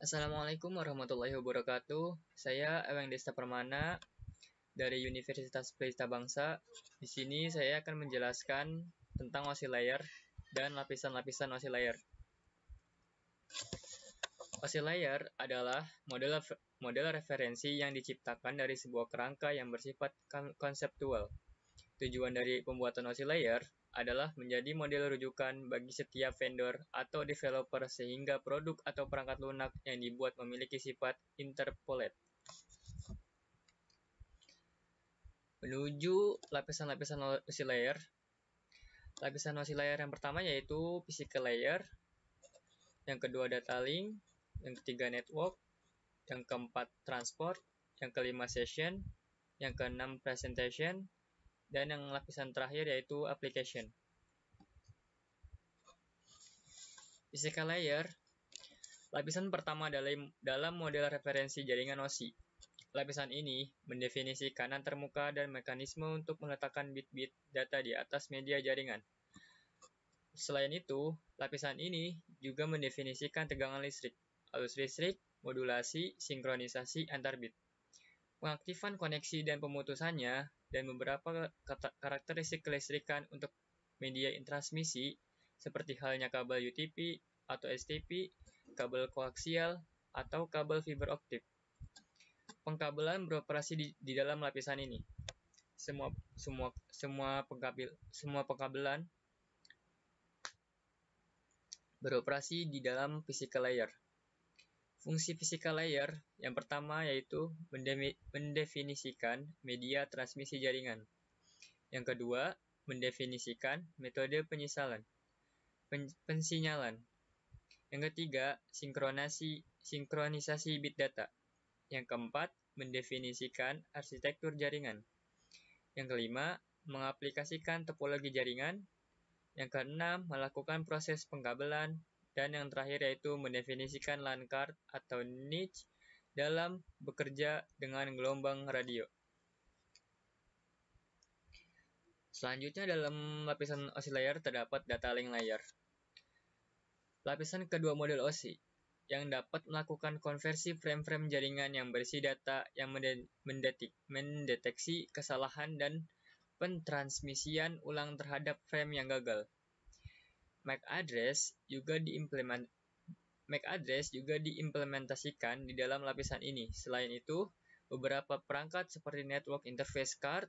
Assalamualaikum warahmatullahi wabarakatuh. Saya Eweng Desta Permana dari Universitas Pelita Bangsa. Di sini saya akan menjelaskan tentang OSI layer dan lapisan-lapisan OSI layer. OSI layer adalah model referensi yang diciptakan dari sebuah kerangka yang bersifat konseptual. Tujuan dari pembuatan OSI layer adalah menjadi model rujukan bagi setiap vendor atau developer sehingga produk atau perangkat lunak yang dibuat memiliki sifat interpolate. Menuju lapisan-lapisan OSI layer. Lapisan OSI layer yang pertama yaitu physical layer, yang kedua data link, yang ketiga network, yang keempat transport, yang kelima session, yang keenam presentation, dan yang lapisan terakhir yaitu application. Physical layer, lapisan pertama dalam model referensi jaringan OSI. Lapisan ini mendefinisikan antarmuka dan mekanisme untuk meletakkan bit-bit data di atas media jaringan. Selain itu, lapisan ini juga mendefinisikan tegangan listrik, arus listrik, modulasi, sinkronisasi antar bit, pengaktifan koneksi dan pemutusannya, dan beberapa karakteristik kelistrikan untuk media transmisi, seperti halnya kabel UTP atau STP, kabel koaksial, atau kabel fiber optik. Pengkabelan beroperasi di dalam lapisan ini. Semua pengkabelan beroperasi di dalam physical layer. Fungsi physical layer yang pertama yaitu mendefinisikan media transmisi jaringan. Yang kedua, mendefinisikan metode pensinyalan. Yang ketiga, sinkronisasi bit data. Yang keempat, mendefinisikan arsitektur jaringan. Yang kelima, mengaplikasikan topologi jaringan. Yang keenam, melakukan proses pengkabelan. Dan yang terakhir yaitu mendefinisikan LAN card atau niche dalam bekerja dengan gelombang radio. Selanjutnya dalam lapisan OSI layer terdapat data link layer. Lapisan kedua model OSI yang dapat melakukan konversi frame-frame jaringan yang berisi data yang mendeteksi kesalahan dan pentransmisian ulang terhadap frame yang gagal. MAC address juga diimplementasikan di dalam lapisan ini. Selain itu, beberapa perangkat seperti network interface card,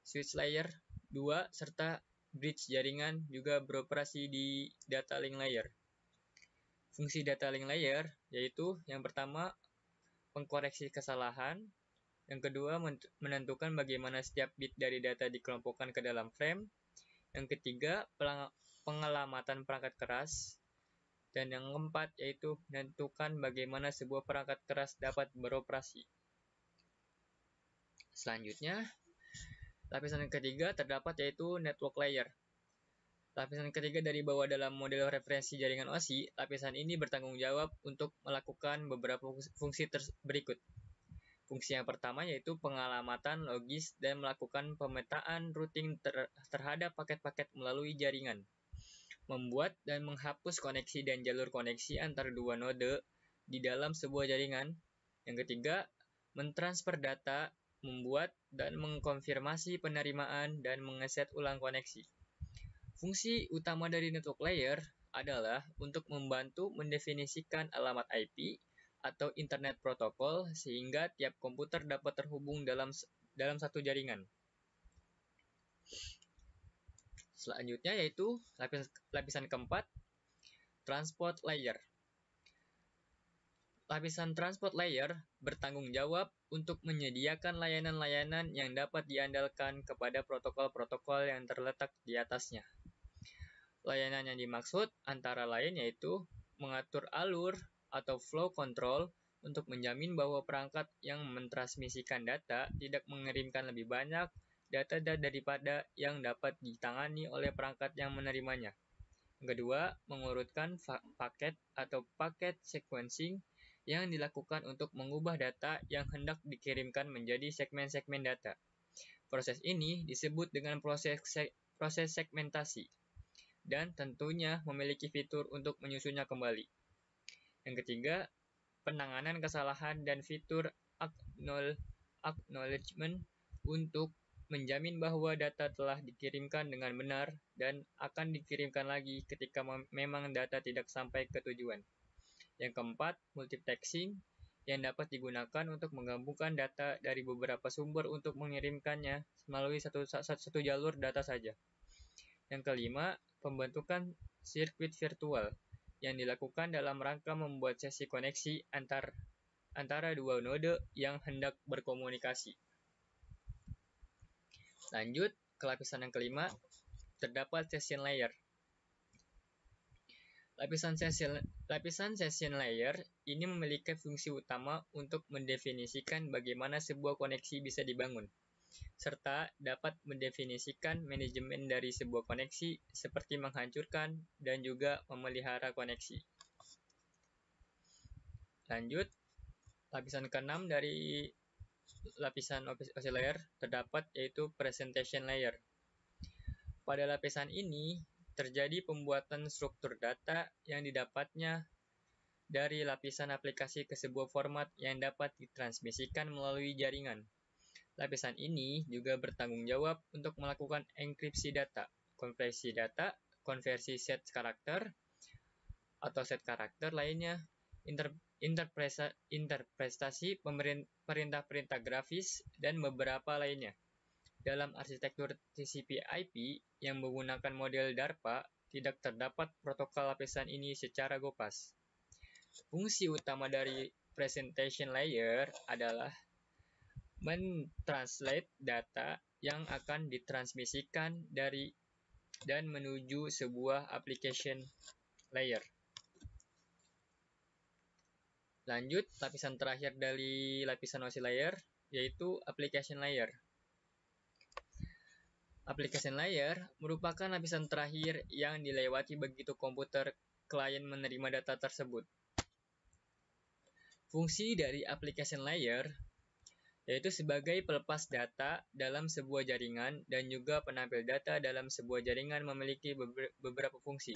switch layer 2, serta bridge jaringan juga beroperasi di data link layer. Fungsi data link layer yaitu yang pertama, pengkoreksi kesalahan, yang kedua, menentukan bagaimana setiap bit dari data dikelompokkan ke dalam frame, yang ketiga, pengelamatan perangkat keras, dan yang keempat yaitu menentukan bagaimana sebuah perangkat keras dapat beroperasi. Selanjutnya, lapisan yang ketiga terdapat yaitu network layer. Lapisan ketiga dari bawah dalam model referensi jaringan OSI, lapisan ini bertanggung jawab untuk melakukan beberapa fungsi berikut. Fungsi yang pertama yaitu pengalamatan logis dan melakukan pemetaan routing terhadap paket-paket melalui jaringan. Membuat dan menghapus koneksi dan jalur koneksi antar dua node di dalam sebuah jaringan. Yang ketiga, mentransfer data, membuat dan mengkonfirmasi penerimaan dan mengeset ulang koneksi. Fungsi utama dari network layer adalah untuk membantu mendefinisikan alamat IP atau Internet Protocol sehingga tiap komputer dapat terhubung dalam satu jaringan. Selanjutnya yaitu lapisan keempat, transport layer. Lapisan transport layer bertanggung jawab untuk menyediakan layanan-layanan yang dapat diandalkan kepada protokol-protokol yang terletak di atasnya. Layanan yang dimaksud antara lain yaitu mengatur alur atau flow control untuk menjamin bahwa perangkat yang mentransmisikan data tidak mengirimkan lebih banyak data daripada yang dapat ditangani oleh perangkat yang menerimanya. Yang kedua, mengurutkan paket atau paket sequencing yang dilakukan untuk mengubah data yang hendak dikirimkan menjadi segmen-segmen data. Proses ini disebut dengan proses segmentasi dan tentunya memiliki fitur untuk menyusunnya kembali. Yang ketiga, penanganan kesalahan dan fitur acknowledgement untuk menjamin bahwa data telah dikirimkan dengan benar dan akan dikirimkan lagi ketika memang data tidak sampai ke tujuan. Yang keempat, multiplexing yang dapat digunakan untuk menggabungkan data dari beberapa sumber untuk mengirimkannya melalui satu jalur data saja. Yang kelima, pembentukan sirkuit virtual yang dilakukan dalam rangka membuat sesi koneksi antara dua node yang hendak berkomunikasi. Lanjut ke lapisan yang kelima, terdapat session layer. Lapisan session layer ini memiliki fungsi utama untuk mendefinisikan bagaimana sebuah koneksi bisa dibangun, serta dapat mendefinisikan manajemen dari sebuah koneksi seperti menghancurkan dan juga memelihara koneksi. Lanjut, lapisan keenam dari lapisan OSI layer terdapat yaitu presentation layer. Pada lapisan ini terjadi pembuatan struktur data yang didapatnya dari lapisan aplikasi ke sebuah format yang dapat ditransmisikan melalui jaringan. Lapisan ini juga bertanggung jawab untuk melakukan enkripsi data, konversi set karakter atau set karakter lainnya, interpretasi perintah-perintah grafis, dan beberapa lainnya. Dalam arsitektur TCP/IP yang menggunakan model DARPA, tidak terdapat protokol lapisan ini secara gopas. Fungsi utama dari presentation layer adalah mentranslate data yang akan ditransmisikan dari dan menuju sebuah application layer. Lanjut, lapisan terakhir dari lapisan OSI layer yaitu application layer. Application layer merupakan lapisan terakhir yang dilewati begitu komputer klien menerima data tersebut. Fungsi dari application layer yaitu sebagai pelepas data dalam sebuah jaringan dan juga penampil data dalam sebuah jaringan memiliki beberapa fungsi.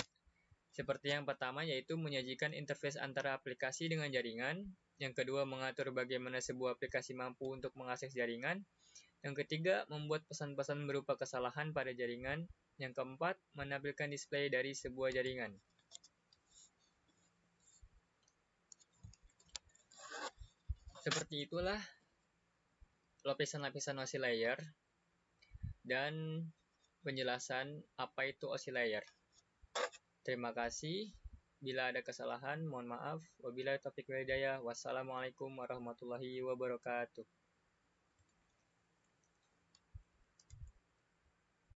Seperti yang pertama yaitu menyajikan interface antara aplikasi dengan jaringan. Yang kedua, mengatur bagaimana sebuah aplikasi mampu untuk mengakses jaringan. Yang ketiga, membuat pesan-pesan berupa kesalahan pada jaringan. Yang keempat, menampilkan display dari sebuah jaringan. Seperti itulah lapisan-lapisan OSI layer dan penjelasan apa itu OSI layer. Terima kasih. Bila ada kesalahan, mohon maaf. Wabillahi taufiq wal hidayah. Wassalamualaikum warahmatullahi wabarakatuh.